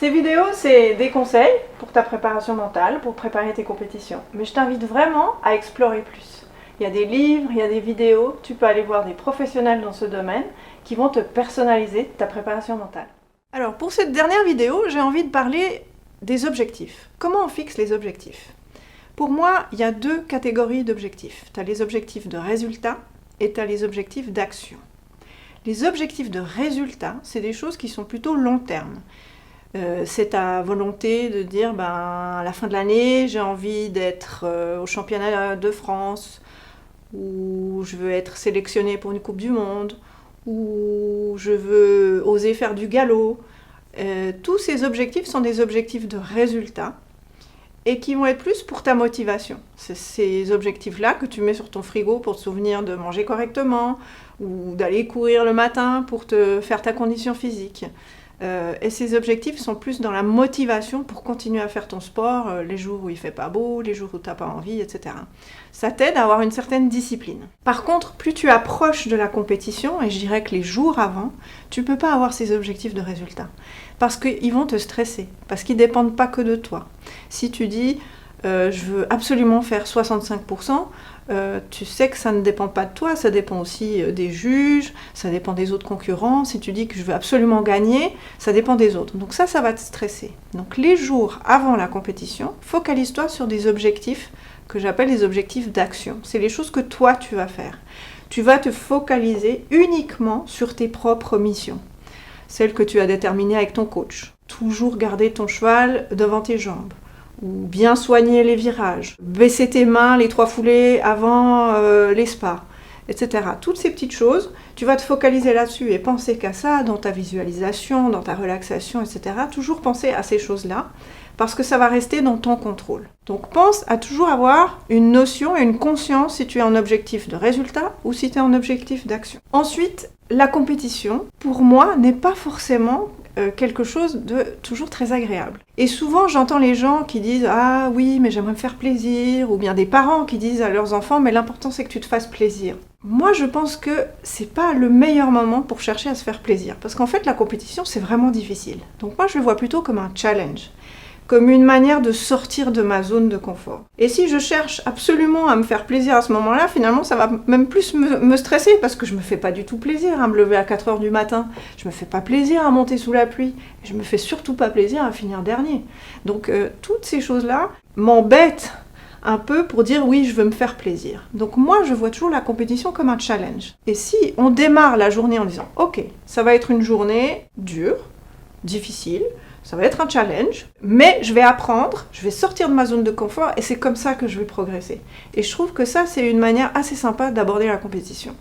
Ces vidéos, c'est des conseils pour ta préparation mentale, pour préparer tes compétitions. Mais je t'invite vraiment à explorer plus. Il y a des livres, il y a des vidéos, tu peux aller voir des professionnels dans ce domaine qui vont te personnaliser ta préparation mentale. Alors pour cette dernière vidéo, j'ai envie de parler des objectifs. Comment on fixe les objectifs? Pour moi, il y a deux catégories d'objectifs. Tu as les objectifs de résultat et tu as les objectifs d'action. Les objectifs de résultat, c'est des choses qui sont plutôt long terme. C'est ta volonté de dire, à la fin de l'année, j'ai envie d'être au championnat de France, ou je veux être sélectionnée pour une Coupe du Monde, ou je veux oser faire du galop. Tous ces objectifs sont des objectifs de résultat et qui vont être plus pour ta motivation. C'est ces objectifs-là que tu mets sur ton frigo pour te souvenir de manger correctement ou d'aller courir le matin pour te faire ta condition physique. Et ces objectifs sont plus dans la motivation pour continuer à faire ton sport les jours où il fait pas beau, les jours où tu n'as pas envie, etc. Ça t'aide à avoir une certaine discipline. Par contre, plus tu approches de la compétition, et je dirais que les jours avant, tu peux pas avoir ces objectifs de résultat. Parce qu'ils vont te stresser, parce qu'ils dépendent pas que de toi. Si tu dis je veux absolument faire 65%, tu sais que ça ne dépend pas de toi, ça dépend aussi des juges, ça dépend des autres concurrents. Si tu dis que je veux absolument gagner, ça dépend des autres. Donc ça va te stresser. Donc les jours avant la compétition, focalise-toi sur des objectifs que j'appelle les objectifs d'action. C'est les choses que toi tu vas faire. Tu vas te focaliser uniquement sur tes propres missions. Celles que tu as déterminées avec ton coach. Toujours garder ton cheval devant tes jambes. Ou bien soigner les virages, baisser tes mains les 3 foulées avant les spas, etc. Toutes ces petites choses, tu vas te focaliser là-dessus et penser qu'à ça dans ta visualisation, dans ta relaxation, etc. Toujours penser à ces choses-là, parce que ça va rester dans ton contrôle. Donc pense à toujours avoir une notion et une conscience si tu es en objectif de résultat ou si tu es en objectif d'action. Ensuite, la compétition, pour moi, n'est pas forcément quelque chose de toujours très agréable. Et souvent, j'entends les gens qui disent « Ah oui, mais j'aimerais me faire plaisir » ou bien des parents qui disent à leurs enfants « Mais l'important, c'est que tu te fasses plaisir. » Moi, je pense que c'est pas le meilleur moment pour chercher à se faire plaisir. Parce qu'en fait, la compétition, c'est vraiment difficile. Donc moi, je le vois plutôt comme un challenge. Comme une manière de sortir de ma zone de confort. Et si je cherche absolument à me faire plaisir à ce moment-là, finalement, ça va même plus me stresser, parce que je me fais pas du tout plaisir à me lever à 4h du matin, je me fais pas plaisir à monter sous la pluie, et je me fais surtout pas plaisir à finir dernier. Donc toutes ces choses-là m'embêtent un peu pour dire oui, je veux me faire plaisir. Donc moi, je vois toujours la compétition comme un challenge. Et si on démarre la journée en disant ok, ça va être une journée dure, difficile, ça va être un challenge, mais je vais apprendre, je vais sortir de ma zone de confort et c'est comme ça que je vais progresser. Et je trouve que ça, c'est une manière assez sympa d'aborder la compétition.